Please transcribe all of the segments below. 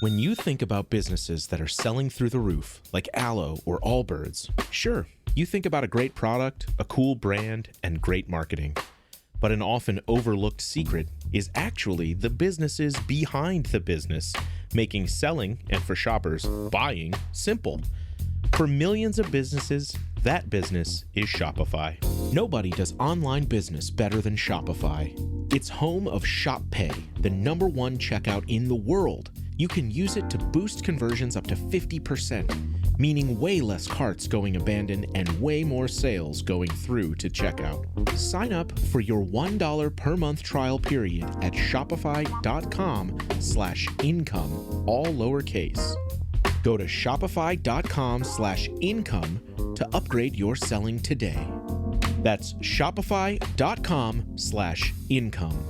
When you think about businesses that are selling through the roof, like Aloe or Allbirds, sure, you think about a great product, a cool brand, and great marketing. But an often overlooked secret is actually the businesses behind the business, making selling, and for shoppers, buying, simple. For millions of businesses, that business is Shopify. Nobody does online business better than Shopify. It's home of Shop Pay, the #1 checkout in the world. You can use it to boost conversions up to 50%, meaning way less carts going abandoned and way more sales going through to checkout. Sign up for your $1 per month trial period at shopify.com/income, all lowercase. Go to shopify.com/income to upgrade your selling today. That's shopify.com/income.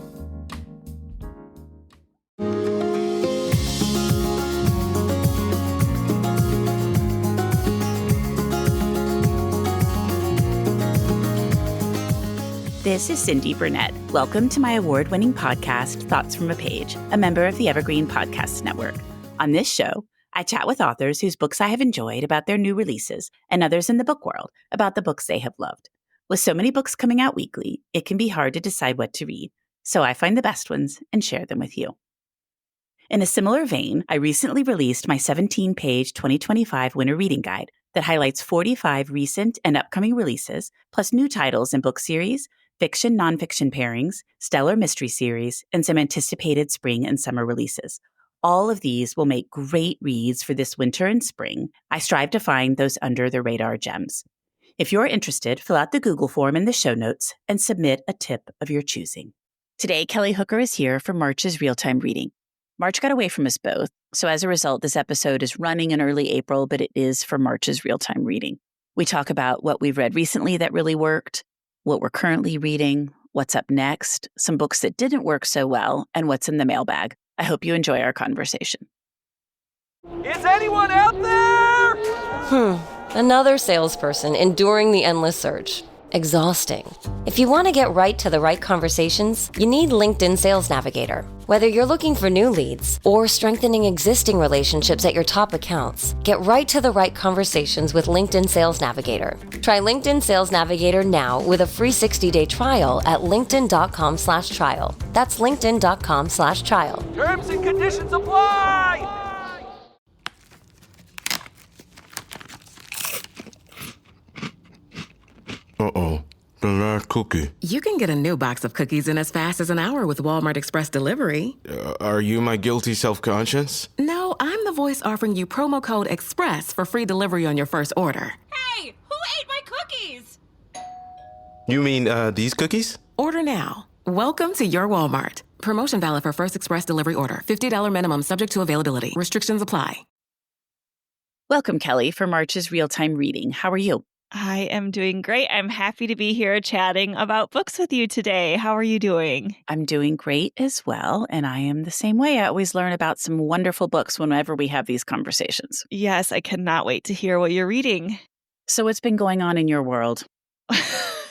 This is Cindy Burnett. Welcome to my award-winning podcast, Thoughts from a Page, a member of the Evergreen Podcast Network. On this show, I chat with authors whose books I have enjoyed about their new releases and others in the book world about the books they have loved. With so many books coming out weekly, it can be hard to decide what to read, so I find the best ones and share them with you. In a similar vein, I recently released my 17-page 2025 Winter Reading Guide that highlights 45 recent and upcoming releases, plus new titles in book series, fiction, nonfiction pairings, stellar mystery series, and some anticipated spring and summer releases. All of these will make great reads for this winter and spring. I strive to find those under-the-radar gems. If you're interested, fill out the Google form in the show notes and submit a tip of your choosing. Today, Kelly Hooker is here for March's real-time reading. March got away from us both, so as a result, this episode is running in early April, but it is for March's real-time reading. We talk about what we've read recently that really worked, what we're currently reading, what's up next, some books that didn't work so well, and what's in the mailbag. I hope you enjoy our conversation. Is anyone out there? Another salesperson enduring the endless search. Exhausting. If you want to get right to the right conversations, you need LinkedIn Sales Navigator. Whether you're looking for new leads or strengthening existing relationships at your top accounts, get right to the right conversations with LinkedIn Sales Navigator. Try LinkedIn Sales Navigator now with a free 60-day trial at linkedin.com/trial. That's linkedin.com/trial. Terms and conditions apply! Uh-oh, the last cookie. You can get a new box of cookies in as fast as an hour with Walmart Express Delivery. Are you my guilty self-conscience? No, I'm the voice offering you promo code EXPRESS for free delivery on your first order. Hey, who ate my cookies? You mean, these cookies? Order now. Welcome to your Walmart. Promotion valid for first express delivery order. $50 minimum subject to availability. Restrictions apply. Welcome, Kelly, for March's real-time reading. How are you? I am doing great. I'm happy to be here chatting about books with you today. How are you doing? I'm doing great as well, and I am the same way. I always learn about some wonderful books whenever we have these conversations. Yes, I cannot wait to hear what you're reading. So what's been going on in your world?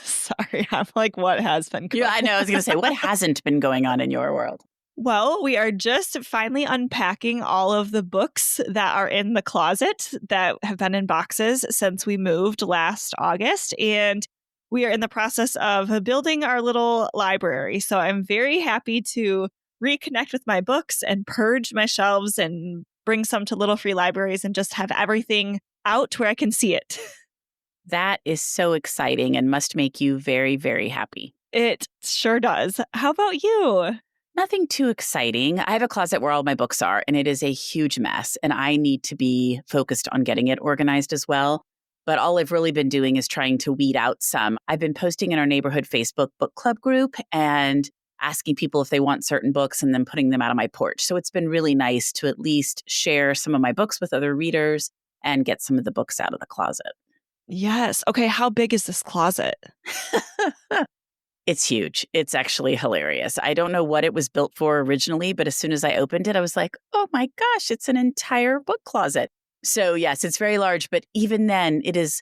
Sorry, I'm like, what has been going on? Yeah, I know. I was going to say, what hasn't been going on in your world? Well, we are just finally unpacking all of the books that are in the closet that have been in boxes since we moved last August. And we are in the process of building our little library. So I'm very happy to reconnect with my books and purge my shelves and bring some to little free libraries and just have everything out where I can see it. That is so exciting and must make you very, very happy. It sure does. How about you? Nothing too exciting. I have a closet where all my books are, and it is a huge mess, and I need to be focused on getting it organized as well. But all I've really been doing is trying to weed out some. I've been posting in our neighborhood Facebook book club group and asking people if they want certain books and then putting them out on my porch. So it's been really nice to at least share some of my books with other readers and get some of the books out of the closet. Yes. Okay. How big is this closet? It's huge. It's actually hilarious. I don't know what it was built for originally, but as soon as I opened it, I was like, oh my gosh, it's an entire book closet. So yes, it's very large, but even then it is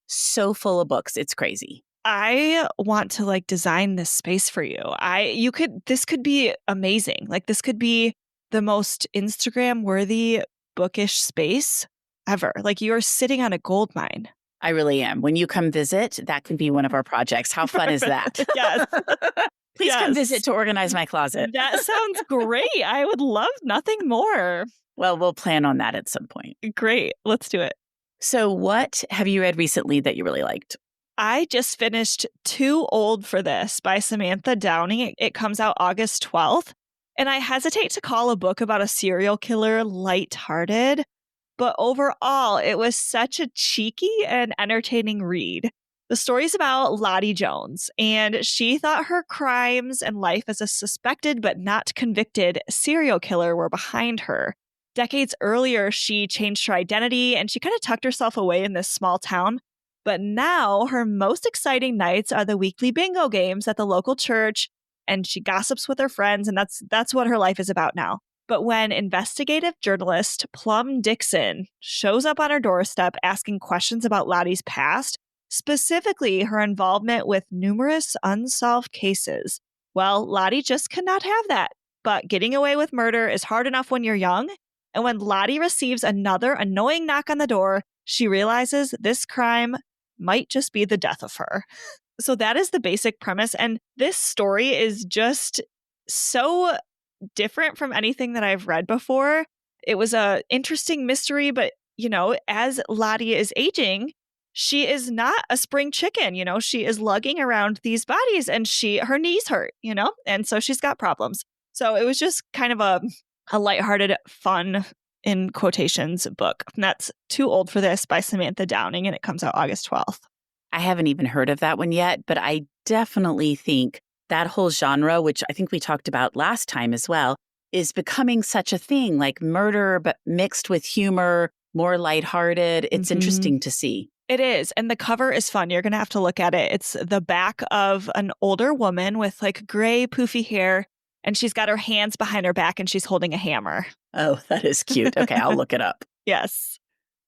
so full of books. It's crazy. I want to design this space for you. This could be amazing. This could be the most Instagram-worthy bookish space ever. Like, you are sitting on a gold mine. I really am. When you come visit, that could be one of our projects. How fun is that? Yes. Please come Yes. visit to organize my closet. That sounds great. I would love nothing more. Well, we'll plan on that at some point. Great. Let's do it. So what have you read recently that you really liked? I just finished Too Old for This by Samantha Downing. It comes out August 12th. And I hesitate to call a book about a serial killer lighthearted, but overall, it was such a cheeky and entertaining read. The story's about Lottie Jones, and she thought her crimes and life as a suspected but not convicted serial killer were behind her. Decades earlier, she changed her identity and she kind of tucked herself away in this small town. But now her most exciting nights are the weekly bingo games at the local church, and she gossips with her friends, and that's what her life is about now. But when investigative journalist Plum Dixon shows up on her doorstep asking questions about Lottie's past, specifically her involvement with numerous unsolved cases, well, Lottie just cannot have that. But getting away with murder is hard enough when you're young. And when Lottie receives another annoying knock on the door, she realizes this crime might just be the death of her. So that is the basic premise. And this story is just so different from anything that I've read before. It was a interesting mystery, but, you know, as Lottie is aging, she is not a spring chicken. You know, she is lugging around these bodies and her knees hurt, you know, and so she's got problems. So it was just kind of a lighthearted, fun, in quotations, book. And that's Too Old for This by Samantha Downing, and it comes out August 12th. I haven't even heard of that one yet, but I definitely think that whole genre, which I think we talked about last time as well, is becoming such a thing, like murder, but mixed with humor, more lighthearted. It's interesting to see. It is. And the cover is fun. You're going to have to look at it. It's the back of an older woman with like gray, poofy hair, and she's got her hands behind her back and she's holding a hammer. Oh, that is cute. Okay, I'll look it up. Yes.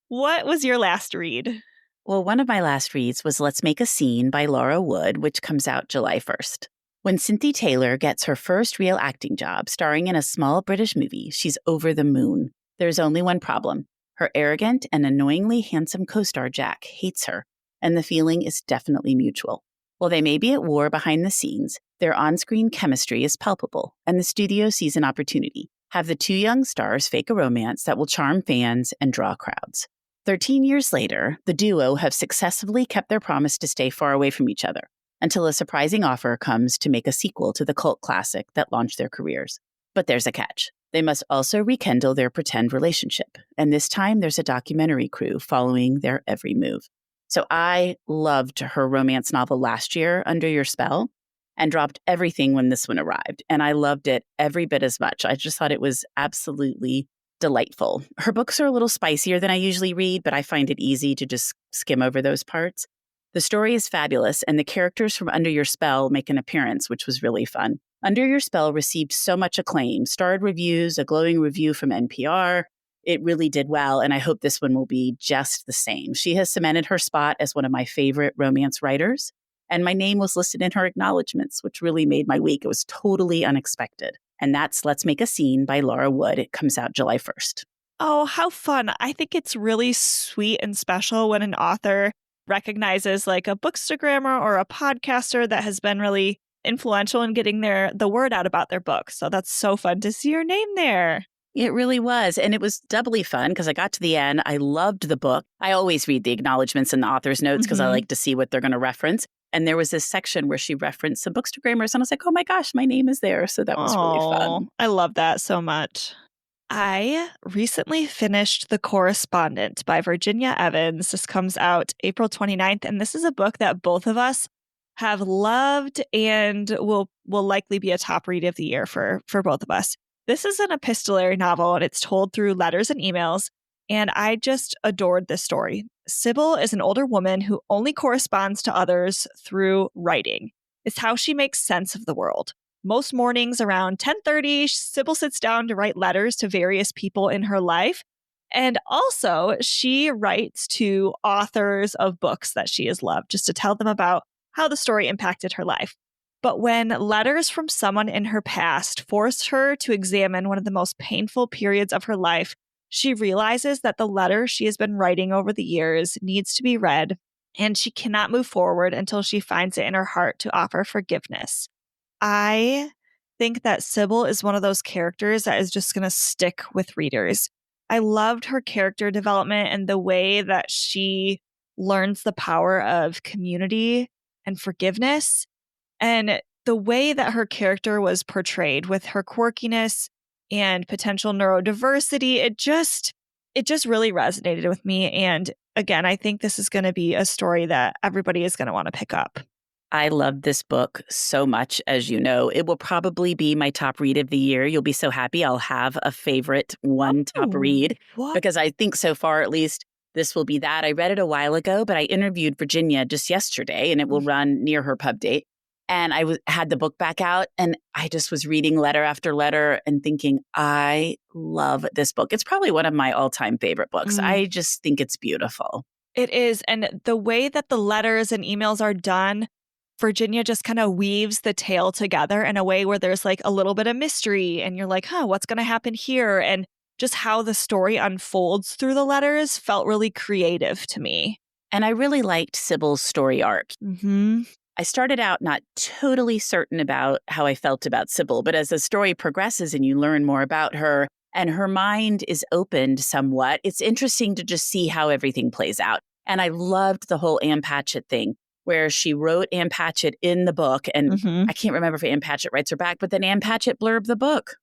What was your last read? Well, one of my last reads was Let's Make a Scene by Laura Wood, which comes out July 1st. When Cynthia Taylor gets her first real acting job starring in a small British movie, she's over the moon. There's only one problem. Her arrogant and annoyingly handsome co-star Jack hates her, and the feeling is definitely mutual. While they may be at war behind the scenes, their on-screen chemistry is palpable, and the studio sees an opportunity. Have the two young stars fake a romance that will charm fans and draw crowds. 13 years later, the duo have successfully kept their promise to stay far away from each other, until a surprising offer comes to make a sequel to the cult classic that launched their careers. But there's a catch. They must also rekindle their pretend relationship, and this time there's a documentary crew following their every move. So I loved her romance novel last year, Under Your Spell, and dropped everything when this one arrived, and I loved it every bit as much. I just thought it was absolutely delightful. Her books are a little spicier than I usually read, but I find it easy to just skim over those parts. The story is fabulous, and the characters from Under Your Spell make an appearance, which was really fun. Under Your Spell received so much acclaim, starred reviews, a glowing review from NPR. It really did well, and I hope this one will be just the same. She has cemented her spot as one of my favorite romance writers, and my name was listed in her acknowledgments, which really made my week. It was totally unexpected. And that's Let's Make a Scene by Laura Wood. It comes out July 1st. Oh, how fun. I think it's really sweet and special when an author recognizes like a bookstagrammer or a podcaster that has been really influential in getting the word out about their book. So that's so fun to see your name there. It really was. And it was doubly fun because I got to the end. I loved the book. I always read the acknowledgments and the author's notes because I like to see what they're going to reference. And there was this section where she referenced some bookstagrammers, and I was like, oh my gosh, my name is there. So that was really fun. I love that so much. I recently finished The Correspondent by Virginia Evans. This comes out April 29th, and this is a book that both of us have loved and will likely be a top read of the year for both of us. This is an epistolary novel, and it's told through letters and emails, and I just adored this story. Sybil is an older woman who only corresponds to others through writing. It's how she makes sense of the world. Most mornings around 10:30, Sybil sits down to write letters to various people in her life. And also, she writes to authors of books that she has loved, just to tell them about how the story impacted her life. But when letters from someone in her past forced her to examine one of the most painful periods of her life, she realizes that the letter she has been writing over the years needs to be read, and she cannot move forward until she finds it in her heart to offer forgiveness. I think that Sybil is one of those characters that is just going to stick with readers. I loved her character development and the way that she learns the power of community and forgiveness, and the way that her character was portrayed with her quirkiness and potential neurodiversity. It just really resonated with me. And again, I think this is going to be a story that everybody is going to want to pick up. I love this book so much, as you know. It will probably be my top read of the year. You'll be so happy I'll have a favorite top read. What? Because I think so far, at least, this will be that. I read it a while ago, but I interviewed Virginia just yesterday, and it will run near her pub date. And I had the book back out, and I just was reading letter after letter and thinking, I love this book. It's probably one of my all-time favorite books. I just think it's beautiful. It is. And the way that the letters and emails are done, Virginia just kind of weaves the tale together in a way where there's like a little bit of mystery and you're like, what's going to happen here? And just how the story unfolds through the letters felt really creative to me. And I really liked Sybil's story arc. Mm-hmm. I started out not totally certain about how I felt about Sybil, but as the story progresses and you learn more about her and her mind is opened somewhat, it's interesting to just see how everything plays out. And I loved the whole Ann Patchett thing, where she wrote Ann Patchett in the book. And I can't remember if Ann Patchett writes her back, but then Ann Patchett blurbed the book.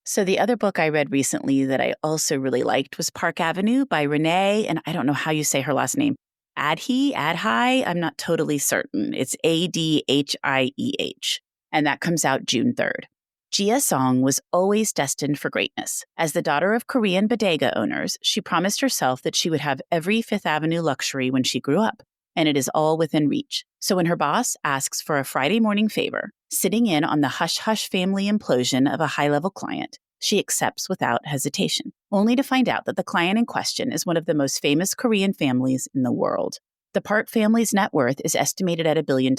So the other book I read recently that I also really liked was Park Avenue by Renee. And I don't know how you say her last name. Adhieh? I'm not totally certain. It's Adhieh. And that comes out June 3rd. Jia Song was always destined for greatness. As the daughter of Korean bodega owners, she promised herself that she would have every Fifth Avenue luxury when she grew up. And it is all within reach. So when her boss asks for a Friday morning favor, sitting in on the hush-hush family implosion of a high-level client, she accepts without hesitation, only to find out that the client in question is one of the most famous Korean families in the world. The Park family's net worth is estimated at $1 billion,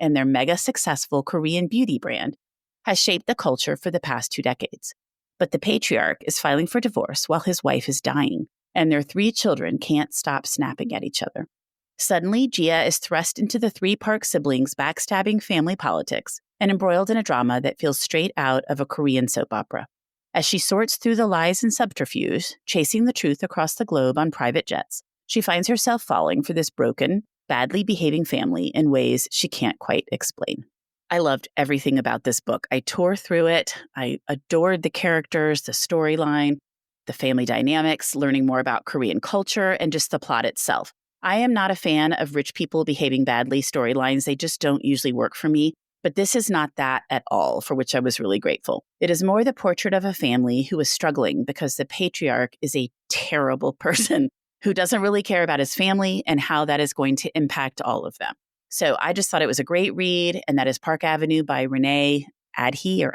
and their mega-successful Korean beauty brand has shaped the culture for the past 2 decades. But the patriarch is filing for divorce while his wife is dying, and their 3 children can't stop snapping at each other. Suddenly, Jia is thrust into the 3 Park siblings' backstabbing family politics and embroiled in a drama that feels straight out of a Korean soap opera. As she sorts through the lies and subterfuge, chasing the truth across the globe on private jets, she finds herself falling for this broken, badly behaving family in ways she can't quite explain. I loved everything about this book. I tore through it. I adored the characters, the storyline, the family dynamics, learning more about Korean culture, and just the plot itself. I am not a fan of rich people behaving badly storylines. They just don't usually work for me. But this is not that at all, for which I was really grateful. It is more the portrait of a family who is struggling because the patriarch is a terrible person who doesn't really care about his family and how that is going to impact all of them. So I just thought it was a great read, and that is Park Avenue by Renee Adhieh,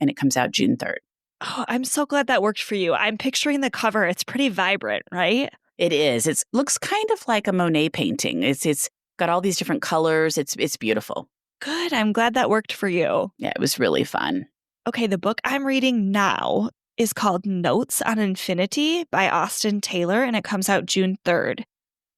and it comes out June 3rd. Oh, I'm so glad that worked for you. I'm picturing the cover. It's pretty vibrant, right? It is. It looks kind of like a Monet painting. It's got all these different colors. It's beautiful. Good. I'm glad that worked for you. Yeah, it was really fun. Okay, the book I'm reading now is called Notes on Infinity by Austin Taylor, and it comes out June 3rd.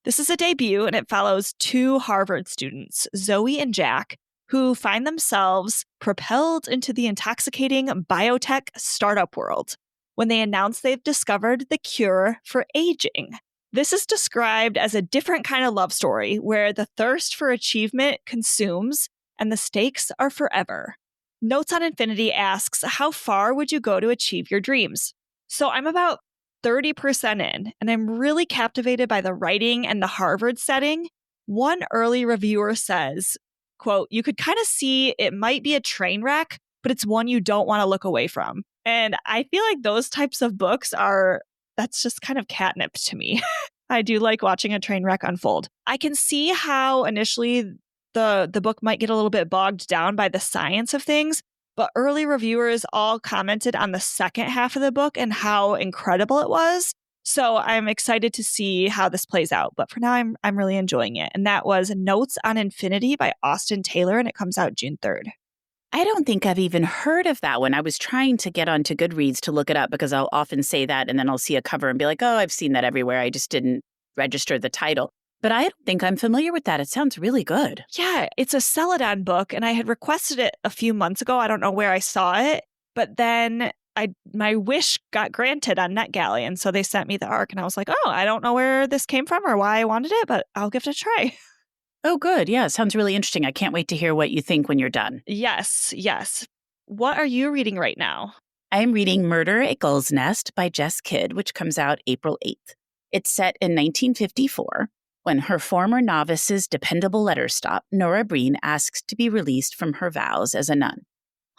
This is a debut, and it follows 2 Harvard students, Zoe and Jack, who find themselves propelled into the intoxicating biotech startup world when they announce they've discovered the cure for aging. This is described as a different kind of love story where the thirst for achievement consumes and the stakes are forever. Notes on Infinity asks, how far would you go to achieve your dreams? So I'm about 30% in, and I'm really captivated by the writing and the Harvard setting. One early reviewer says, quote, you could kind of see it might be a train wreck, but it's one you don't want to look away from. And I feel like those types of books that's just kind of catnip to me. I do like watching a train wreck unfold. I can see how initially the book might get a little bit bogged down by the science of things, but early reviewers all commented on the second half of the book and how incredible it was. So I'm excited to see how this plays out. But for now, I'm really enjoying it. And that was Notes on Infinity by Austin Taylor, and it comes out June 3rd. I don't think I've even heard of that one. I was trying to get onto Goodreads to look it up because I'll often say that and then I'll see a cover and be like, oh, I've seen that everywhere. I just didn't register the title. But I don't think I'm familiar with that. It sounds really good. Yeah, it's a Celadon book, and I had requested it a few months ago. I don't know where I saw it, but then my wish got granted on NetGalley, and so they sent me the ARC, and I was like, oh, I don't know where this came from or why I wanted it, but I'll give it a try. Oh, good. Yeah, it sounds really interesting. I can't wait to hear what you think when you're done. Yes. What are you reading right now? I'm reading Murder at Gulls Nest by Jess Kidd, which comes out April 8th. It's set in 1954. When her former novice's dependable letters stop, Nora Breen asks to be released from her vows as a nun.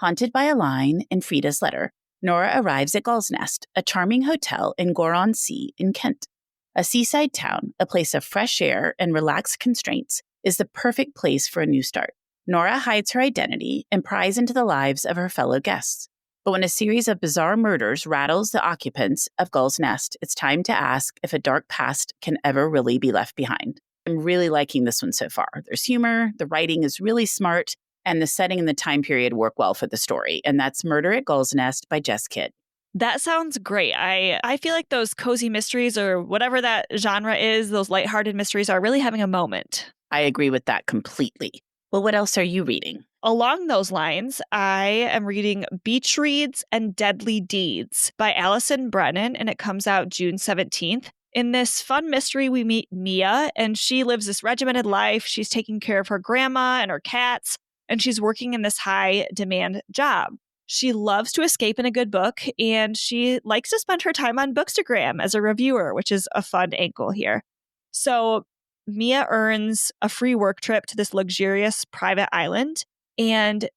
Haunted by a line in Frida's letter, Nora arrives at Gulls Nest, a charming hotel in Gore-on-Sea in Kent. A seaside town, a place of fresh air and relaxed constraints, is the perfect place for a new start. Nora hides her identity and pries into the lives of her fellow guests. But when a series of bizarre murders rattles the occupants of Gulls Nest, it's time to ask if a dark past can ever really be left behind. I'm really liking this one so far. There's humor, the writing is really smart, and the setting and the time period work well for the story. And that's Murder at Gulls Nest by Jess Kidd. That sounds great. I feel like those cozy mysteries or whatever that genre is, those lighthearted mysteries are really having a moment. I agree with that completely. Well, what else are you reading? Along those lines, I am reading Beach Reads and Deadly Deeds by Allison Brennan, and it comes out June 17th. In this fun mystery, we meet Mia, and she lives this regimented life. She's taking care of her grandma and her cats, and she's working in this high-demand job. She loves to escape in a good book, and she likes to spend her time on Bookstagram as a reviewer, which is a fun angle here. So Mia earns a free work trip to this luxurious private island, and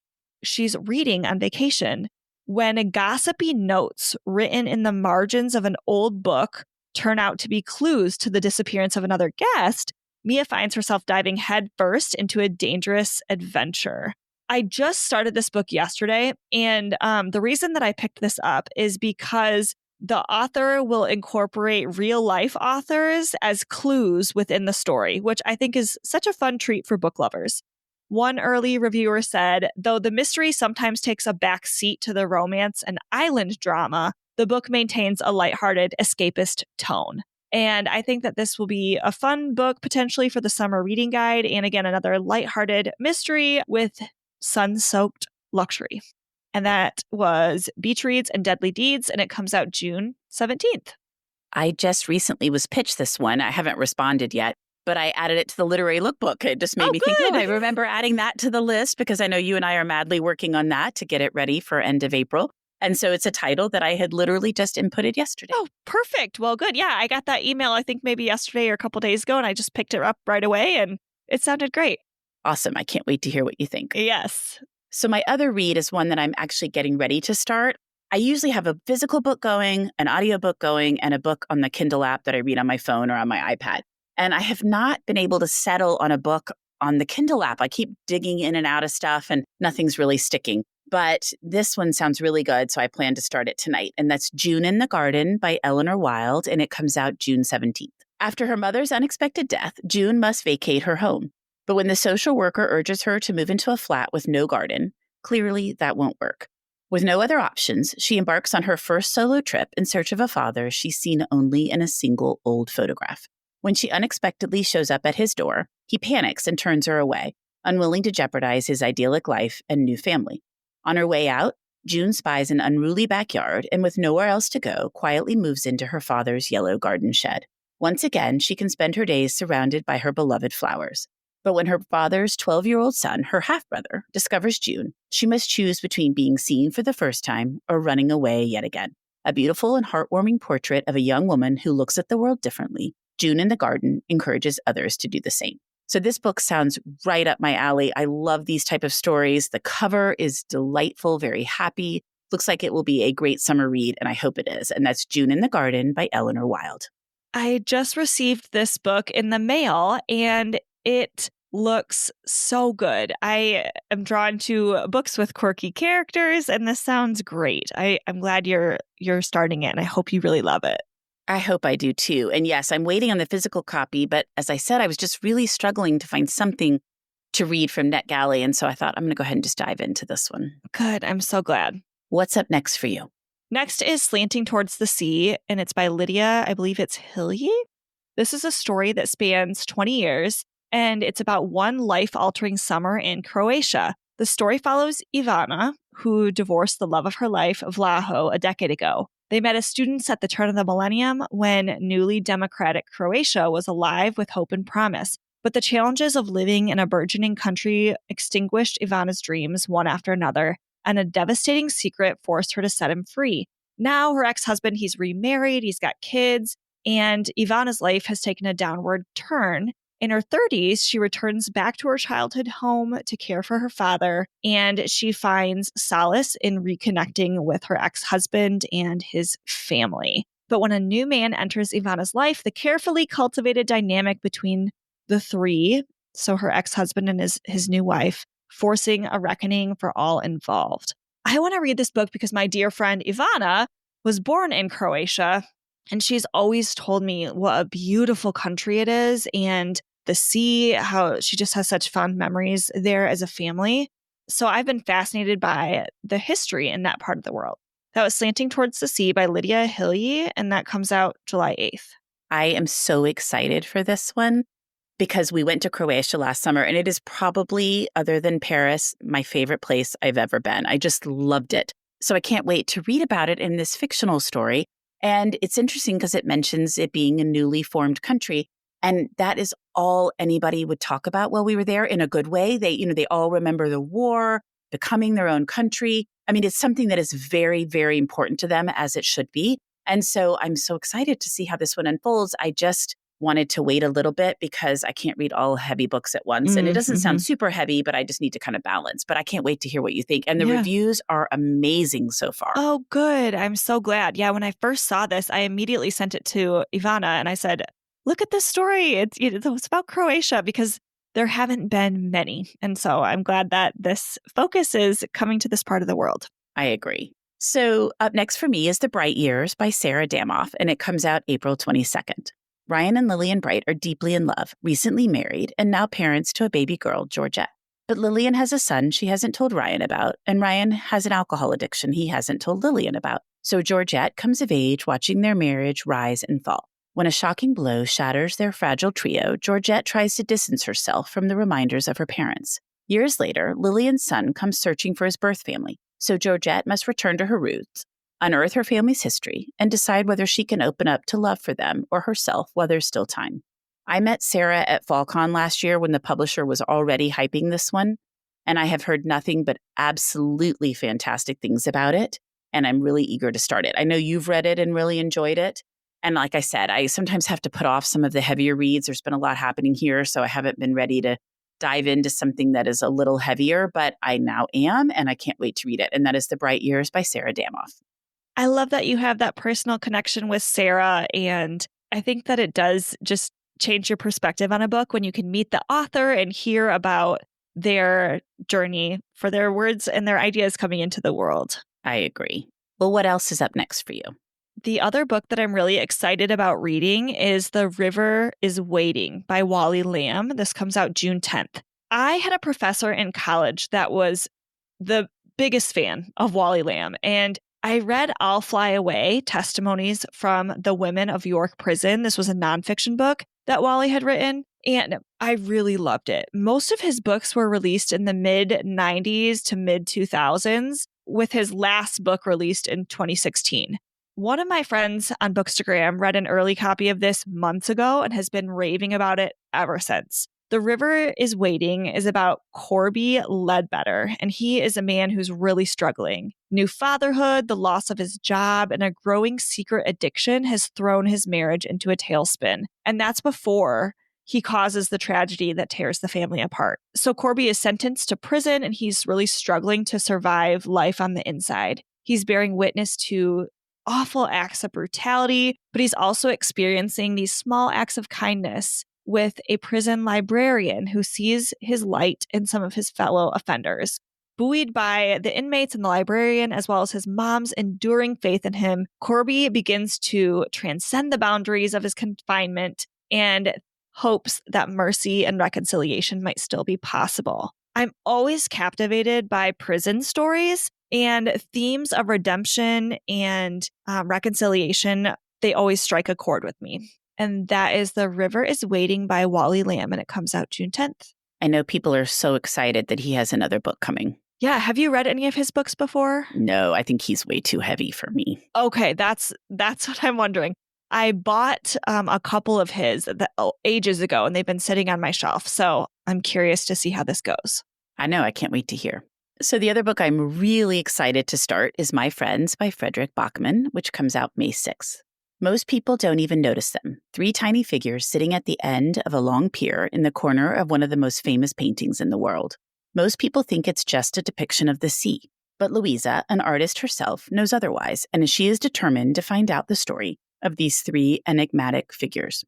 she's reading on vacation when gossipy notes written in the margins of an old book turn out to be clues to the disappearance of another guest. Mia finds herself diving headfirst into a dangerous adventure. I just started this book yesterday, and the reason that I picked this up is because the author will incorporate real-life authors as clues within the story, which I think is such a fun treat for book lovers. One early reviewer said, though the mystery sometimes takes a back seat to the romance and island drama, the book maintains a lighthearted, escapist tone. And I think that this will be a fun book potentially for the summer reading guide. And again, another lighthearted mystery with sun-soaked luxury. And that was Beach Reads and Deadly Deeds, and it comes out June 17th. I just recently was pitched this one. I haven't responded yet, but I added it to the literary lookbook. It just made me think, I remember adding that to the list because I know you and I are madly working on that to get it ready for end of April. And so it's a title that I had literally just inputted yesterday. Oh, perfect. Well, good. Yeah, I got that email, I think maybe yesterday or a couple days ago, and I just picked it up right away, and it sounded great. Awesome. I can't wait to hear what you think. Yes. So my other read is one that I'm actually getting ready to start. I usually have a physical book going, an audiobook going, and a book on the Kindle app that I read on my phone or on my iPad. And I have not been able to settle on a book on the Kindle app. I keep digging in and out of stuff and nothing's really sticking. But this one sounds really good, so I plan to start it tonight. And that's June in the Garden by Eleanor Wilde, and it comes out June 17th. After her mother's unexpected death, June must vacate her home. But when the social worker urges her to move into a flat with no garden, clearly that won't work. With no other options, she embarks on her first solo trip in search of a father she's seen only in a single old photograph. When she unexpectedly shows up at his door, he panics and turns her away, unwilling to jeopardize his idyllic life and new family. On her way out, June spies an unruly backyard and with nowhere else to go, quietly moves into her father's yellow garden shed. Once again, she can spend her days surrounded by her beloved flowers. But when her father's 12-year-old son, her half-brother, discovers June, she must choose between being seen for the first time or running away yet again. A beautiful and heartwarming portrait of a young woman who looks at the world differently, June in the Garden encourages others to do the same. So this book sounds right up my alley. I love these type of stories. The cover is delightful, very happy. Looks like it will be a great summer read, and I hope it is. And that's June in the Garden by Eleanor Wilde. I just received this book in the mail, and it looks so good. I am drawn to books with quirky characters, and this sounds great. I'm glad you're starting it, and I hope you really love it. I hope I do too. And yes, I'm waiting on the physical copy, but as I said, I was just really struggling to find something to read from NetGalley. And so I thought I'm going to go ahead and just dive into this one. Good. I'm so glad. What's up next for you? Next is Slanting Towards the Sea, and it's by Lidija. I believe it's Hilje. This is a story that spans 20 years, and it's about one life-altering summer in Croatia. The story follows Ivana, who divorced the love of her life, Vlaho, a decade ago. They met as students at the turn of the millennium when newly democratic Croatia was alive with hope and promise. But the challenges of living in a burgeoning country extinguished Ivana's dreams one after another, and a devastating secret forced her to set him free. Now her ex-husband, he's remarried, he's got kids, and Ivana's life has taken a downward turn. In her 30s, she returns back to her childhood home to care for her father, and she finds solace in reconnecting with her ex-husband and his family. But when a new man enters Ivana's life, the carefully cultivated dynamic between the three, so her ex-husband and his new wife, forcing a reckoning for all involved. I want to read this book because my dear friend Ivana was born in Croatia, and she's always told me what a beautiful country it is, and the sea, how she just has such fond memories there as a family. So I've been fascinated by the history in that part of the world. That was Slanting Towards the Sea by Lidija Hilje, and that comes out July 8th. I am so excited for this one because we went to Croatia last summer, and it is probably, other than Paris, my favorite place I've ever been. I just loved it. So I can't wait to read about it in this fictional story. And it's interesting because it mentions it being a newly formed country. And that is all anybody would talk about while we were there in a good way. They all remember the war, becoming their own country. I mean, it's something that is very, very important to them, as it should be. And so I'm so excited to see how this one unfolds. I just wanted to wait a little bit because I can't read all heavy books at once. And it doesn't sound super heavy, but I just need to kind of balance. But I can't wait to hear what you think. And the reviews are amazing so far. Oh, good. I'm so glad. Yeah, when I first saw this, I immediately sent it to Ivana and I said, look at this story. It's about Croatia because there haven't been many. And so I'm glad that this focus is coming to this part of the world. I agree. So up next for me is The Bright Years by Sarah Damoff, and it comes out April 22nd. Ryan and Lillian Bright are deeply in love, recently married, and now parents to a baby girl, Georgette. But Lillian has a son she hasn't told Ryan about, and Ryan has an alcohol addiction he hasn't told Lillian about. So Georgette comes of age watching their marriage rise and fall. When a shocking blow shatters their fragile trio, Georgette tries to distance herself from the reminders of her parents. Years later, Lillian's son comes searching for his birth family, so Georgette must return to her roots, unearth her family's history, and decide whether she can open up to love for them or herself while there's still time. I met Sarah at FallCon last year when the publisher was already hyping this one, and I have heard nothing but absolutely fantastic things about it, and I'm really eager to start it. I know you've read it and really enjoyed it, and like I said, I sometimes have to put off some of the heavier reads. There's been a lot happening here, so I haven't been ready to dive into something that is a little heavier, but I now am, and I can't wait to read it, and that is The Bright Years by Sarah Damoff. I love that you have that personal connection with Sarah, and I think that it does just change your perspective on a book when you can meet the author and hear about their journey for their words and their ideas coming into the world. I agree. Well, what else is up next for you? The other book that I'm really excited about reading is The River is Waiting by Wally Lamb. This comes out June 10th. I had a professor in college that was the biggest fan of Wally Lamb, and I read I'll Fly Away, Testimonies from the Women of York Prison. This was a nonfiction book that Wally had written, and I really loved it. Most of his books were released in the mid-90s to mid-2000s, with his last book released in 2016. One of my friends on Bookstagram read an early copy of this months ago and has been raving about it ever since. The River is Waiting is about Corby Ledbetter, and he is a man who's really struggling. New fatherhood, the loss of his job, and a growing secret addiction has thrown his marriage into a tailspin. And that's before he causes the tragedy that tears the family apart. So Corby is sentenced to prison, and he's really struggling to survive life on the inside. He's bearing witness to awful acts of brutality, but he's also experiencing these small acts of kindness with a prison librarian who sees his light in some of his fellow offenders. Buoyed by the inmates and the librarian, as well as his mom's enduring faith in him, Corby begins to transcend the boundaries of his confinement and hopes that mercy and reconciliation might still be possible. I'm always captivated by prison stories, and themes of redemption and reconciliation, they always strike a chord with me. And that is The River is Waiting by Wally Lamb, and it comes out June 10th. I know people are so excited that he has another book coming. Yeah. Have you read any of his books before? No, I think he's way too heavy for me. Okay. That's what I'm wondering. I bought a couple of his ages ago, and they've been sitting on my shelf. So I'm curious to see how this goes. I know. I can't wait to hear. So the other book I'm really excited to start is My Friends by Fredrik Backman, which comes out May 6th. Most people don't even notice them. 3 tiny figures sitting at the end of a long pier in the corner of one of the most famous paintings in the world. Most people think it's just a depiction of the sea. But Louisa, an artist herself, knows otherwise, and she is determined to find out the story of these 3 enigmatic figures.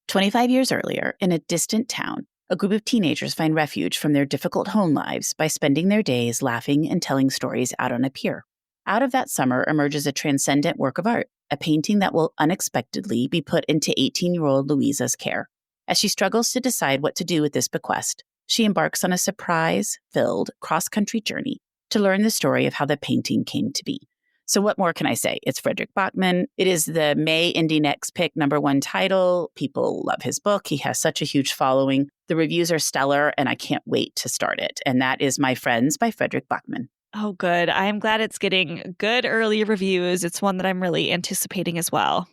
25 years earlier, in a distant town, a group of teenagers find refuge from their difficult home lives by spending their days laughing and telling stories out on a pier. Out of that summer emerges a transcendent work of art, a painting that will unexpectedly be put into 18-year-old Louisa's care. As she struggles to decide what to do with this bequest, she embarks on a surprise-filled cross-country journey to learn the story of how the painting came to be. So what more can I say? It's Fredrik Backman. It is the May Indie Next Pick #1 title. People love his book. He has such a huge following. The reviews are stellar, and I can't wait to start it. And that is My Friends by Fredrik Backman. Oh, good. I'm glad it's getting good early reviews. It's one that I'm really anticipating as well.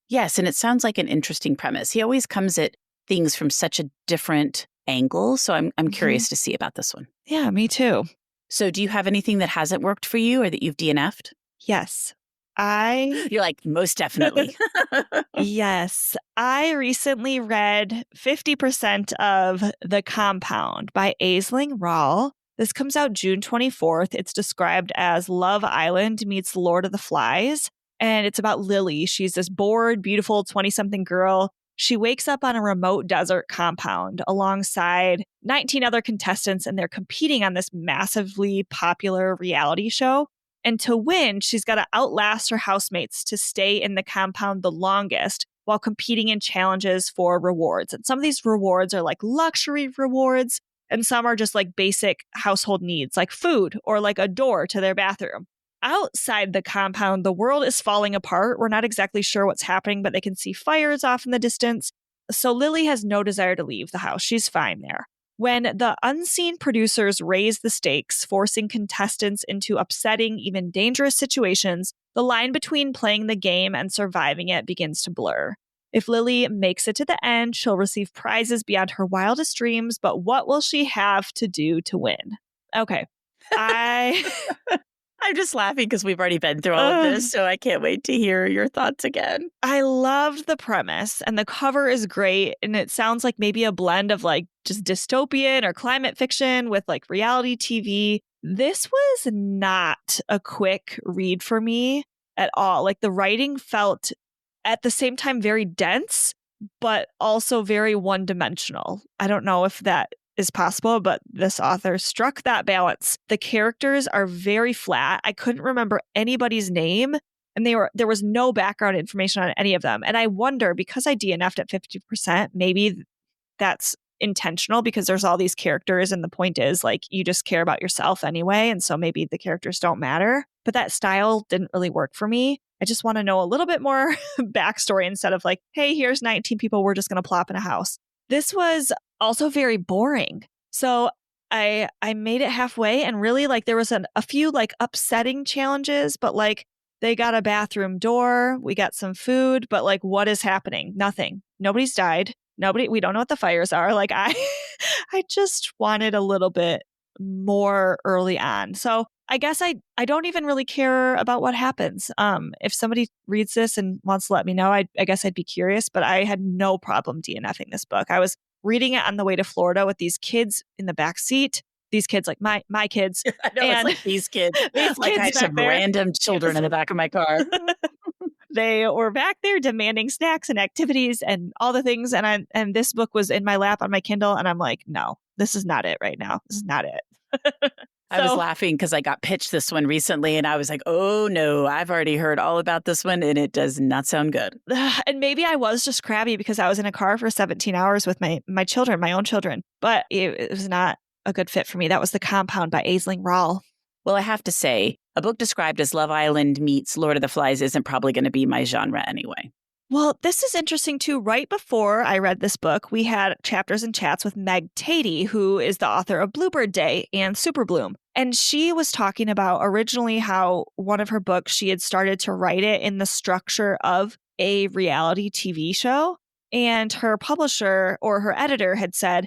Yes, and it sounds like an interesting premise. He always comes at things from such a different angle, so I'm curious to see about this one. Yeah, me too. So do you have anything that hasn't worked for you or that you've DNF'd? Yes. You're like, most definitely. Yes. I recently read 50% of The Compound by Rawle. This comes out June 24th. It's described as Love Island meets Lord of the Flies. And it's about Lily. She's this bored, beautiful 20-something girl. She wakes up on a remote desert compound alongside 19 other contestants, and they're competing on this massively popular reality show. And to win, she's got to outlast her housemates to stay in the compound the longest while competing in challenges for rewards. And some of these rewards are like luxury rewards, and some are just like basic household needs, like food or like a door to their bathroom. Outside the compound, the world is falling apart. We're not exactly sure what's happening, but they can see fires off in the distance. So Lily has no desire to leave the house. She's fine there. When the unseen producers raise the stakes, forcing contestants into upsetting, even dangerous situations, the line between playing the game and surviving it begins to blur. If Lily makes it to the end, she'll receive prizes beyond her wildest dreams, but what will she have to do to win? Okay. I'm just laughing because we've already been through all of this, so I can't wait to hear your thoughts again. I loved the premise, and the cover is great, and it sounds like maybe a blend of like just dystopian or climate fiction with like reality TV. This was not a quick read for me at all. Like the writing felt at the same time very dense, but also very one-dimensional. I don't know if that is possible, but this author struck that balance. The characters are very flat. I couldn't remember anybody's name, and there was no background information on any of them. And I wonder, because I DNF'd at 50%, maybe that's intentional because there's all these characters, and the point is like you just care about yourself anyway, and so maybe the characters don't matter. But that style didn't really work for me. I just want to know a little bit more backstory instead of like, hey, here's 19 people, we're just going to plop in a house. This was also very boring. So I made it halfway, and really like there was a few like upsetting challenges, but like they got a bathroom door, we got some food, but like what is happening? Nothing. Nobody's died. We don't know what the fires are. Like I just wanted a little bit more early on. So I guess I don't even really care about what happens. If somebody reads this and wants to let me know, I guess I'd be curious, but I had no problem DNFing this book. I was reading it on the way to Florida with these kids in the back seat. These kids, like my kids. I know, it's like these kids. These like kids I have some there. random children in the back of my car. They were back there demanding snacks and activities and all the things. And this book was in my lap on my Kindle. And I'm like, no, this is not it right now. This is not it. I was laughing because I got pitched this one recently and I was like, oh no, I've already heard all about this one and it does not sound good. And maybe I was just crabby because I was in a car for 17 hours with my children, my own children, but it was not a good fit for me. That was The Compound by Rawle. Well, I have to say, a book described as Love Island meets Lord of the Flies isn't probably going to be my genre anyway. Well, this is interesting too. Right before I read this book, we had chapters and chats with Meg Tatey, who is the author of Bluebird Day and Super Bloom. And she was talking about originally how one of her books, she had started to write it in the structure of a reality TV show. And her publisher or her editor had said,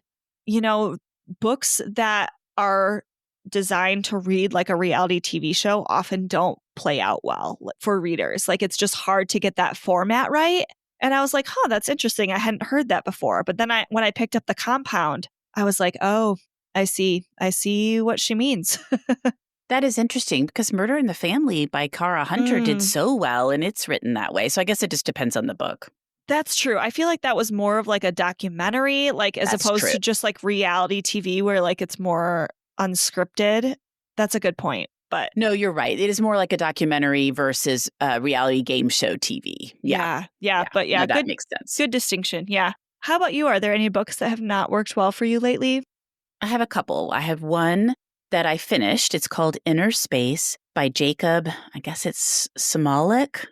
books that are designed to read like a reality TV show often don't play out well for readers. Like it's just hard to get that format right. And I was like, that's interesting. I hadn't heard that before. But then when I picked up The Compound, I was like, oh, I see what she means. That is interesting because Murder in the Family by Cara Hunter did so well and it's written that way. So I guess it just depends on the book. That's true. I feel like that was more of like a documentary, like as opposed to just like reality TV where like it's more unscripted. That's a good point. But no, you're right. It is more like a documentary versus reality game show TV. Yeah. But no, that good, makes sense. Good distinction. Yeah. How about you? Are there any books that have not worked well for you lately? I have a couple. I have one that I finished. It's called Inner Space by Jakob. I guess it's Szamalek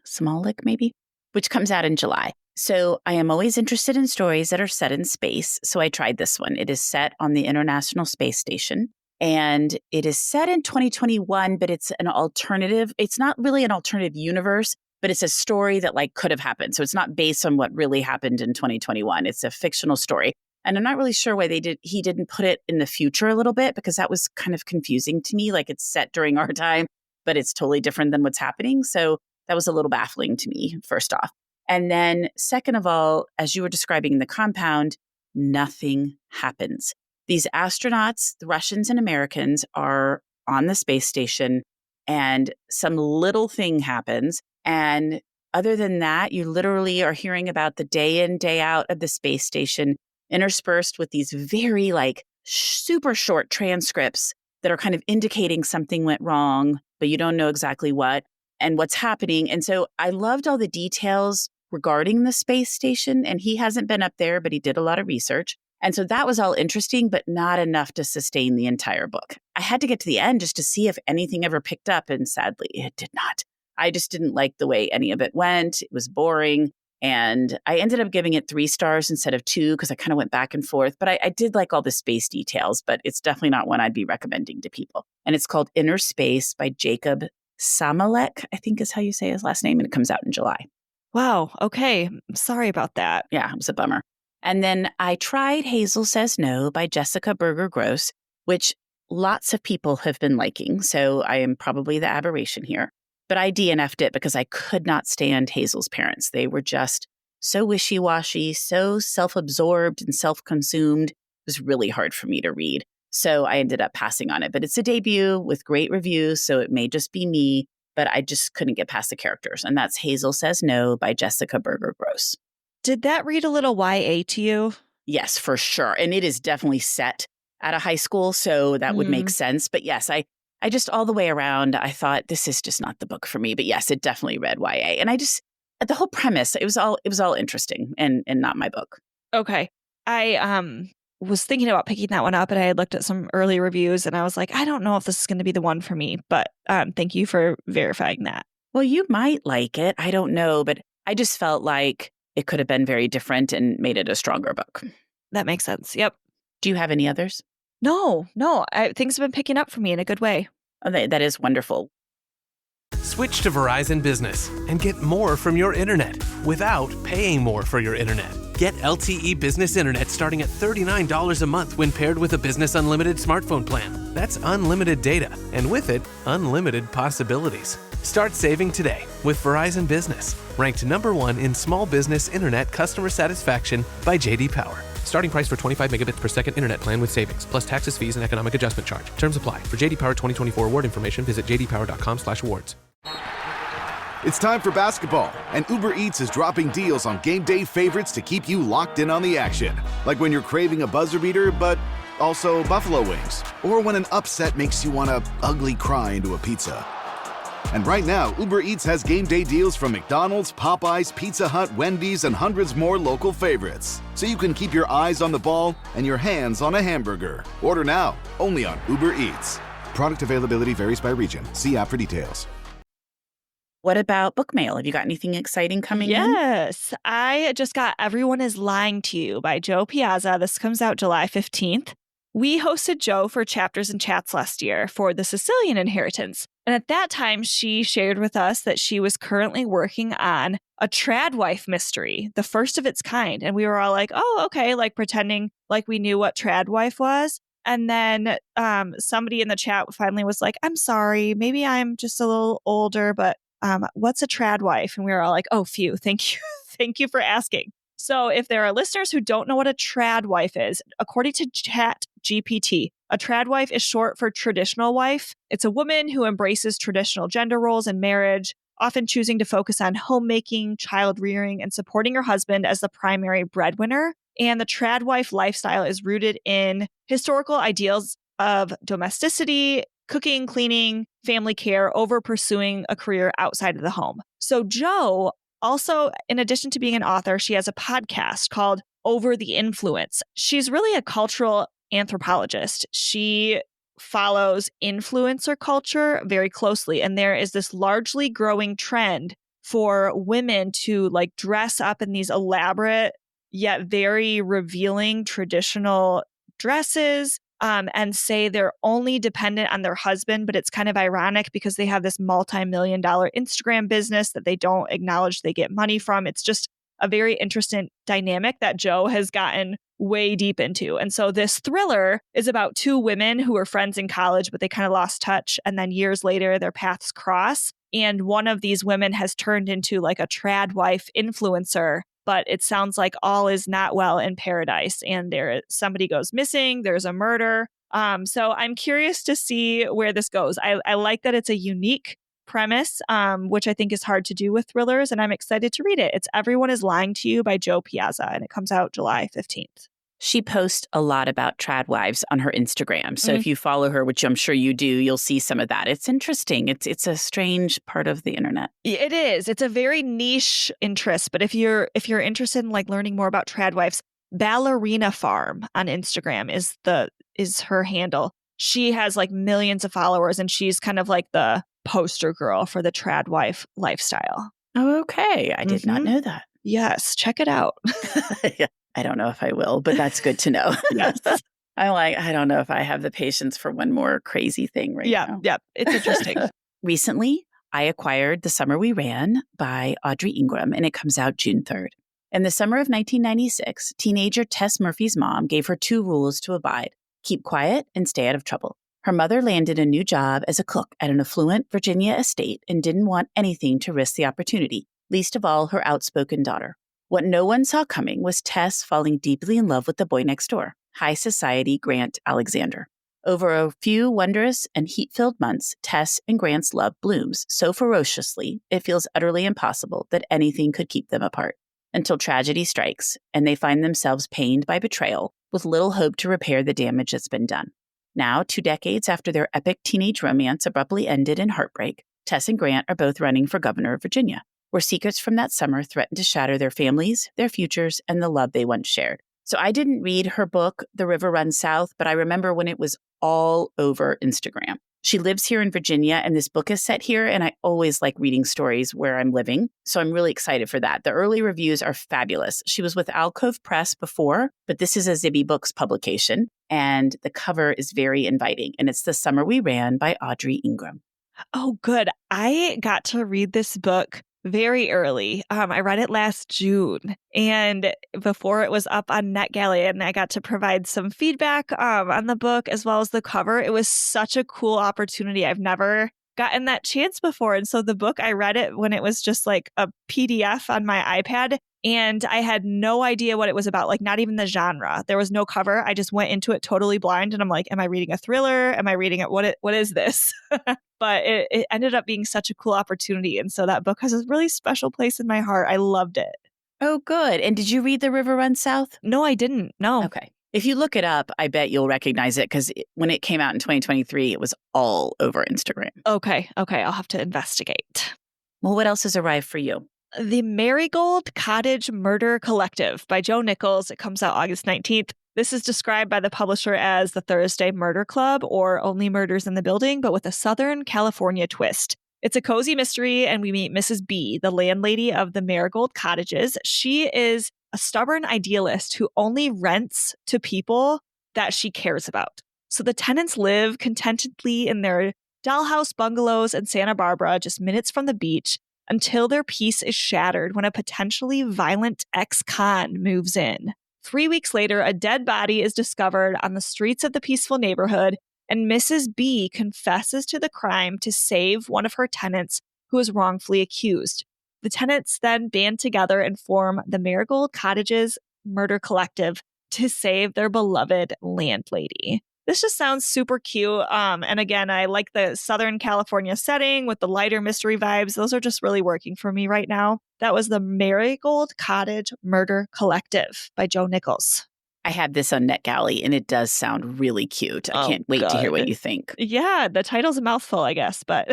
maybe, which comes out in July. So I am always interested in stories that are set in space. So I tried this one. It is set on the International Space Station. And it is set in 2021, but it's an alternative. It's not really an alternative universe, but it's a story that like could have happened. So it's not based on what really happened in 2021. It's a fictional story. And I'm not really sure why he didn't put it in the future a little bit, because that was kind of confusing to me. Like it's set during our time, but it's totally different than what's happening. So that was a little baffling to me, first off. And then second of all, as you were describing The Compound, nothing happens. These astronauts, the Russians and Americans, are on the space station and some little thing happens. And other than that, you literally are hearing about the day in, day out of the space station, interspersed with these very like super short transcripts that are kind of indicating something went wrong, but you don't know exactly what and what's happening. And so I loved all the details regarding the space station. And he hasn't been up there, but he did a lot of research. And so that was all interesting, but not enough to sustain the entire book. I had to get to the end just to see if anything ever picked up, and sadly, it did not. I just didn't like the way any of it went. It was boring, and I ended up giving it 3 stars instead of 2 because I kind of went back and forth. But I did like all the space details, but it's definitely not one I'd be recommending to people. And it's called Inner Space by Jakob Szamalek, I think is how you say his last name, and it comes out in July. Wow. Okay. Sorry about that. Yeah, it was a bummer. And then I tried Hazel Says No by Jessica Berger Gross, which lots of people have been liking. So I am probably the aberration here. But I DNF'd it because I could not stand Hazel's parents. They were just so wishy-washy, so self-absorbed and self-consumed. It was really hard for me to read. So I ended up passing on it. But it's a debut with great reviews, so it may just be me. But I just couldn't get past the characters. And that's Hazel Says No by Jessica Berger Gross. Did that read a little YA to you? Yes, for sure. And it is definitely set at a high school, so that would make sense. But yes, I just all the way around, I thought this is just not the book for me. But yes, it definitely read YA. And I just, the whole premise, it was all interesting and not my book. Okay. I was thinking about picking that one up, and I had looked at some early reviews and I was like, I don't know if this is going to be the one for me, but thank you for verifying that. Well, you might like it. I don't know, but I just felt like it could have been very different and made it a stronger book. That makes sense. Yep. Do you have any others? No. Things have been picking up for me in a good way. Oh, that is wonderful. Switch to Verizon Business and get more from your internet without paying more for your internet. Get LTE Business Internet starting at $39 a month when paired with a Business Unlimited smartphone plan. That's unlimited data, and with it, unlimited possibilities. Start saving today with Verizon Business, ranked #1 in small business internet customer satisfaction by J.D. Power. Starting price for 25 megabits per second internet plan with savings, plus taxes, fees, and economic adjustment charge. Terms apply. For J.D. Power 2024 award information, visit jdpower.com/awards. It's time for basketball, and Uber Eats is dropping deals on game day favorites to keep you locked in on the action. Like when you're craving a buzzer beater, but Also, buffalo wings, or when an upset makes you want to ugly cry into a pizza. And right now, Uber Eats has game day deals from McDonald's, Popeyes, Pizza Hut, Wendy's, and hundreds more local favorites. So you can keep your eyes on the ball and your hands on a hamburger. Order now, only on Uber Eats. Product availability varies by region. See app for details. What about book mail? Have you got anything exciting coming in? Yes. I just got Everyone is Lying to You by Jo Piazza. This comes out July 15th. We hosted Jo for Chapters and Chats last year for the Sicilian Inheritance. And at that time, she shared with us that she was currently working on a tradwife mystery, the first of its kind. And we were all like, oh, okay, like pretending like we knew what tradwife was. And then somebody in the chat finally was like, I'm sorry, maybe I'm just a little older, but what's a tradwife? And we were all like, oh, phew, thank you. Thank you for asking. So if there are listeners who don't know what a tradwife is, according to ChatGPT, a tradwife is short for traditional wife. It's a woman who embraces traditional gender roles in marriage, often choosing to focus on homemaking, child rearing, and supporting her husband as the primary breadwinner. And the tradwife lifestyle is rooted in historical ideals of domesticity, cooking, cleaning, family care over pursuing a career outside of the home. So Jo also, in addition to being an author, she has a podcast called Over the Influence. She's really a cultural anthropologist. She follows influencer culture very closely. And there is this largely growing trend for women to like dress up in these elaborate yet very revealing traditional dresses and say they're only dependent on their husband. But it's kind of ironic because they have this multi-million-dollar Instagram business that they don't acknowledge they get money from. It's just a very interesting dynamic that Jo has gotten way deep into. And so this thriller is about two women who were friends in college, but they kind of lost touch. And then years later, their paths cross. And one of these women has turned into like a tradwife influencer. But it sounds like all is not well in paradise. And somebody goes missing. There's a murder. So I'm curious to see where this goes. I like that it's a unique premise, which I think is hard to do with thrillers. And I'm excited to read it. It's Everyone is Lying to You by Jo Piazza. And it comes out July 15th. She posts a lot about tradwives on her Instagram. So if you follow her, which I'm sure you do, you'll see some of that. It's interesting. It's a strange part of the internet. It is. It's a very niche interest. But if you're interested in like learning more about tradwives, Ballerina Farm on Instagram is her handle. She has like millions of followers and she's kind of like the poster girl for the tradwife lifestyle. Oh, okay. I did not know that. Yes, check it out. Yeah. I don't know if I will, but that's good to know. Yes. I don't know if I have the patience for one more crazy thing right now. Yeah, it's interesting. Recently, I acquired The Summer We Ran by Audrey Ingram, and it comes out June 3rd. In the summer of 1996, teenager Tess Murphy's mom gave her two rules to abide: keep quiet and stay out of trouble. Her mother landed a new job as a cook at an affluent Virginia estate and didn't want anything to risk the opportunity, least of all her outspoken daughter. What no one saw coming was Tess falling deeply in love with the boy next door, high society Grant Alexander. Over a few wondrous and heat-filled months, Tess and Grant's love blooms so ferociously it feels utterly impossible that anything could keep them apart. Until tragedy strikes and they find themselves pained by betrayal with little hope to repair the damage that's been done. Now, 2 decades after their epic teenage romance abruptly ended in heartbreak, Tess and Grant are both running for governor of Virginia, where secrets from that summer threaten to shatter their families, their futures, and the love they once shared. So I didn't read her book, The River Runs South, but I remember when it was all over Instagram. She lives here in Virginia, and this book is set here, and I always like reading stories where I'm living, so I'm really excited for that. The early reviews are fabulous. She was with Alcove Press before, but this is a Zibby Books publication, and the cover is very inviting, and it's The Summer We Ran by Audrey Ingram. Oh, good. I got to read this book very early. I read it last June, and before it was up on NetGalley, and I got to provide some feedback on the book as well as the cover. It was such a cool opportunity. I've never gotten that chance before. And so the book, I read it when it was just like a PDF on my iPad, and I had no idea what it was about, like not even the genre. There was no cover. I just went into it totally blind, and I'm like, am I reading a thriller? Am I reading it? What is this? But it ended up being such a cool opportunity. And so that book has a really special place in my heart. I loved it. Oh, good. And did you read The River Runs South? No, I didn't. No. Okay. If you look it up, I bet you'll recognize it because when it came out in 2023, it was all over Instagram. Okay. I'll have to investigate. Well, what else has arrived for you? The Marigold Cottage Murder Collective by Joe Nichols. It comes out August 19th. This is described by the publisher as the Thursday Murder Club or Only Murders in the Building, but with a Southern California twist. It's a cozy mystery, and we meet Mrs. B, the landlady of the Marigold Cottages. She is a stubborn idealist who only rents to people that she cares about. So the tenants live contentedly in their dollhouse bungalows in Santa Barbara, just minutes from the beach, until their peace is shattered when a potentially violent ex-con moves in. 3 weeks later, a dead body is discovered on the streets of the peaceful neighborhood, and Mrs. B confesses to the crime to save one of her tenants who is wrongfully accused. The tenants then band together and form the Marigold Cottages Murder Collective to save their beloved landlady. This just sounds super cute. And again, I like the Southern California setting with the lighter mystery vibes. Those are just really working for me right now. That was the Marigold Cottage Murder Collective by Joe Nichols. I had this on NetGalley, and it does sound really cute. I can't wait to hear what you think. Yeah, the title's a mouthful, I guess, but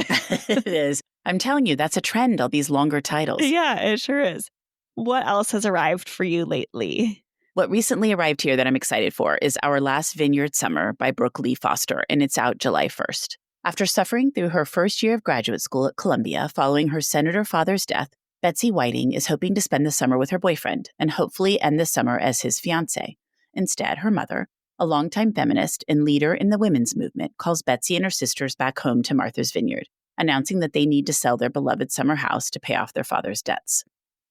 it is. I'm telling you, that's a trend, all these longer titles. Yeah, it sure is. What else has arrived for you lately? What recently arrived here that I'm excited for is Our Last Vineyard Summer by Brooke Lee Foster, and it's out July 1st. After suffering through her first year of graduate school at Columbia following her senator father's death, Betsy Whiting is hoping to spend the summer with her boyfriend and hopefully end the summer as his fiancé. Instead, her mother, a longtime feminist and leader in the women's movement, calls Betsy and her sisters back home to Martha's Vineyard, announcing that they need to sell their beloved summer house to pay off their father's debts.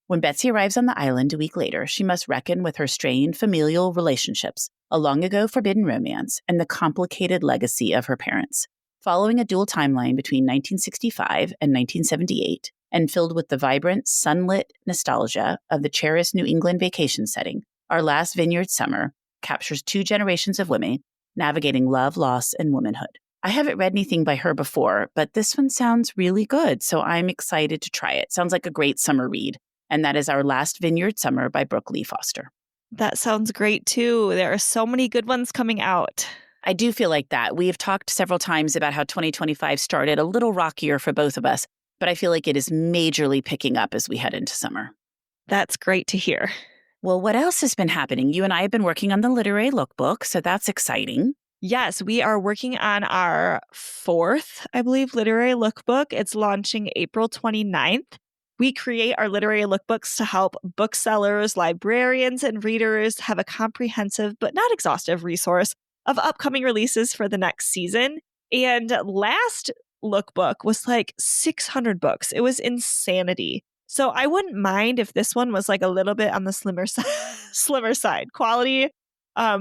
When Betsy arrives on the island a week later, she must reckon with her strained familial relationships, a long-ago forbidden romance, and the complicated legacy of her parents. Following a dual timeline between 1965 and 1978, and filled with the vibrant, sunlit nostalgia of the cherished New England vacation setting, Our Last Vineyard Summer captures 2 generations of women navigating love, loss, and womanhood. I haven't read anything by her before, but this one sounds really good, so I'm excited to try it. Sounds like a great summer read. And that is Our Last Vineyard Summer by Brooke Lee Foster. That sounds great, too. There are so many good ones coming out. I do feel like that. We have talked several times about how 2025 started a little rockier for both of us, but I feel like it is majorly picking up as we head into summer. That's great to hear. Well, what else has been happening? You and I have been working on the literary lookbook, so that's exciting. Yes, we are working on our 4th, I believe, literary lookbook. It's launching April 29th. We create our literary lookbooks to help booksellers, librarians, and readers have a comprehensive but not exhaustive resource of upcoming releases for the next season. And last lookbook was like 600 books. It was insanity. So I wouldn't mind if this one was like a little bit on the slimmer side quality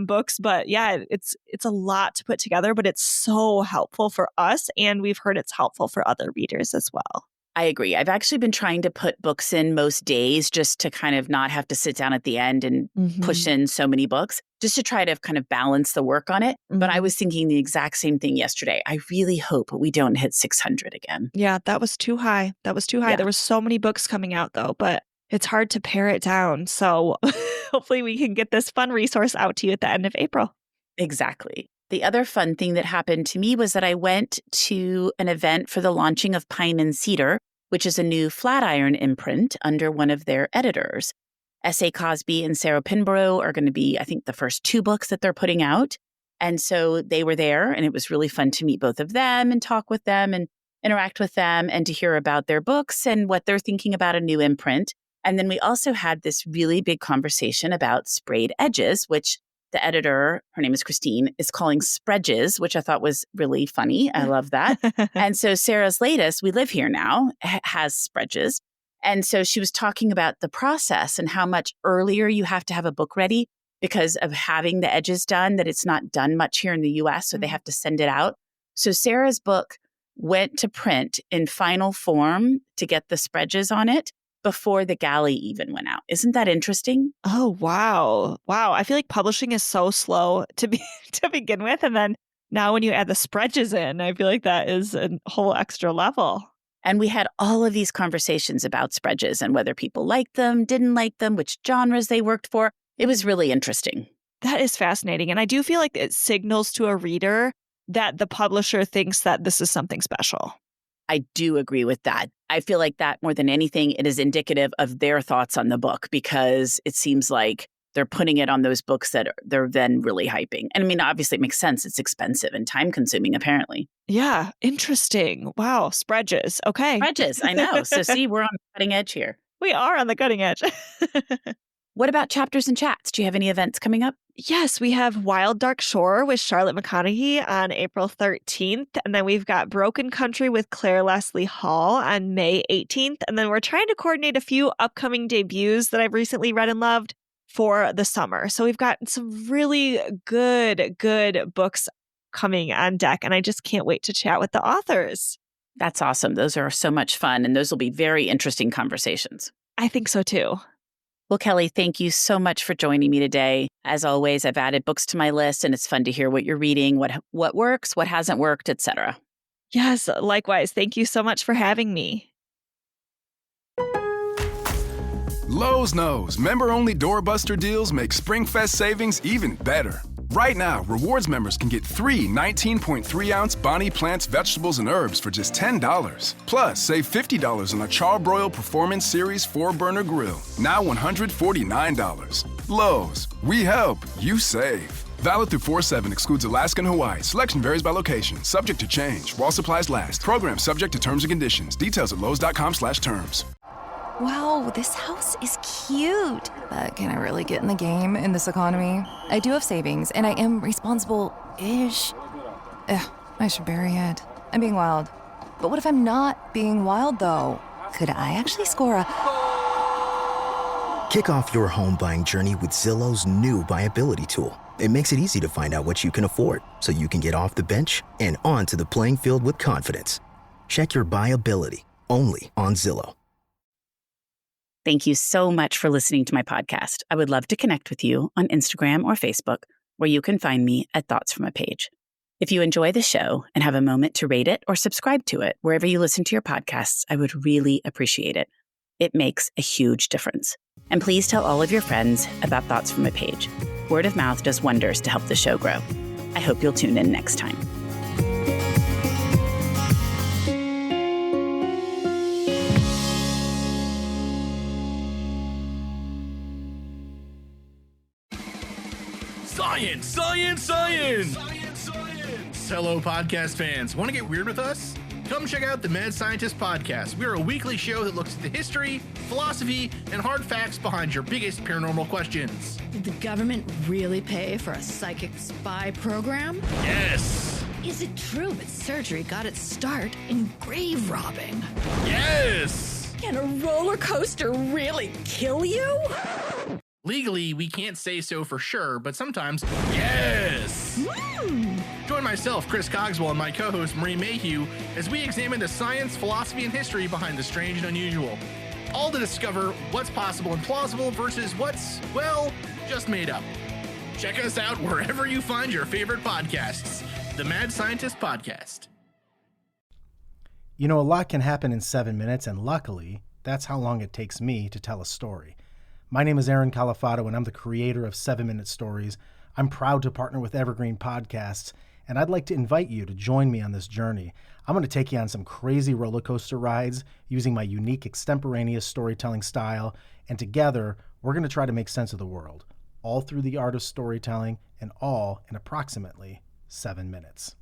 books. But yeah, it's a lot to put together, but it's so helpful for us. And we've heard it's helpful for other readers as well. I agree. I've actually been trying to put books in most days just to kind of not have to sit down at the end and push in so many books, just to try to kind of balance the work on it. But I was thinking the exact same thing yesterday. I really hope we don't hit 600 again. Yeah, that was too high. Yeah. There were so many books coming out, though, but it's hard to pare it down. So hopefully we can get this fun resource out to you at the end of April. Exactly. The other fun thing that happened to me was that I went to an event for the launching of Pine and Cedar, which is a new Flatiron imprint under one of their editors. S.A. Cosby and Sarah Pinborough are going to be, I think, the first 2 books that they're putting out. And so they were there, and it was really fun to meet both of them and talk with them and interact with them and to hear about their books and what they're thinking about a new imprint. And then we also had this really big conversation about sprayed edges, which the editor, her name is Christine, is calling spreages, which I thought was really funny. I love that. And so Sarah's latest, We Live Here Now, has spreages. And so she was talking about the process and how much earlier you have to have a book ready because of having the edges done, that it's not done much here in the US, so they have to send it out. So Sarah's book went to print in final form to get the spreages on it before the galley even went out. Isn't that interesting? Oh, wow. Wow. I feel like publishing is so slow to begin with. And then now when you add the spreages in, I feel like that is a whole extra level. And we had all of these conversations about spreages and whether people liked them, didn't like them, which genres they worked for. It was really interesting. That is fascinating. And I do feel like it signals to a reader that the publisher thinks that this is something special. I do agree with that. I feel like that more than anything, it is indicative of their thoughts on the book, because it seems like they're putting it on those books that they're then really hyping. And I mean, obviously it makes sense. It's expensive and time consuming, apparently. Yeah. Interesting. Wow. Spreages. Okay. Spreages, I know. So see, we're on the cutting edge here. We are on the cutting edge. What about chapters and chats? Do you have any events coming up? Yes, we have Wild Dark Shore with Charlotte McConaughey on April 13th. And then we've got Broken Country with Claire Leslie Hall on May 18th. And then we're trying to coordinate a few upcoming debuts that I've recently read and loved for the summer. So we've got some really good books coming on deck. And I just can't wait to chat with the authors. That's awesome. Those are so much fun. And those will be very interesting conversations. I think so too. Well, Kelly, thank you so much for joining me today. As always, I've added books to my list, and it's fun to hear what you're reading, what works, what hasn't worked, etc. Yes, likewise. Thank you so much for having me. Lowe's knows member-only doorbuster deals make SpringFest savings even better. Right now, rewards members can get 3 19.3-ounce Bonnie Plants vegetables and herbs for just $10. Plus, save $50 on a Charbroil Performance Series 4-burner grill, now $149. Lowe's, we help, you save. Valid through 4/7, excludes Alaska and Hawaii. Selection varies by location, subject to change. While supplies last. Program subject to terms and conditions. Details at lowes.com/terms. Wow, this house is cute. But can I really get in the game in this economy? I do have savings, and I am responsible-ish. I should bury it. I'm being wild. But what if I'm not being wild, though? Could I actually score a... Kick off your home buying journey with Zillow's new BuyAbility tool. It makes it easy to find out what you can afford, so you can get off the bench and onto the playing field with confidence. Check your BuyAbility, only on Zillow. Thank you so much for listening to my podcast. I would love to connect with you on Instagram or Facebook, where you can find me at Thoughts from a Page. If you enjoy the show and have a moment to rate it or subscribe to it wherever you listen to your podcasts, I would really appreciate it. It makes a huge difference. And please tell all of your friends about Thoughts from a Page. Word of mouth does wonders to help the show grow. I hope you'll tune in next time. Science, science, science! Science, science! Hello, podcast fans. Want to get weird with us? Come check out the Mad Scientist Podcast. We're a weekly show that looks at the history, philosophy, and hard facts behind your biggest paranormal questions. Did the government really pay for a psychic spy program? Yes! Is it true that surgery got its start in grave robbing? Yes! Can a roller coaster really kill you? Legally, we can't say so for sure, but sometimes, yes! Join myself, Chris Cogswell, and my co-host, Marie Mayhew, as we examine the science, philosophy, and history behind the strange and unusual. All to discover what's possible and plausible versus what's, well, just made up. Check us out wherever you find your favorite podcasts. The Mad Scientist Podcast. You know, a lot can happen in 7 minutes, and luckily, that's how long it takes me to tell a story. My name is Aaron Califato, and I'm the creator of 7 Minute Stories. I'm proud to partner with Evergreen Podcasts, and I'd like to invite you to join me on this journey. I'm going to take you on some crazy roller coaster rides using my unique extemporaneous storytelling style, and together, we're going to try to make sense of the world, all through the art of storytelling and all in approximately 7 minutes.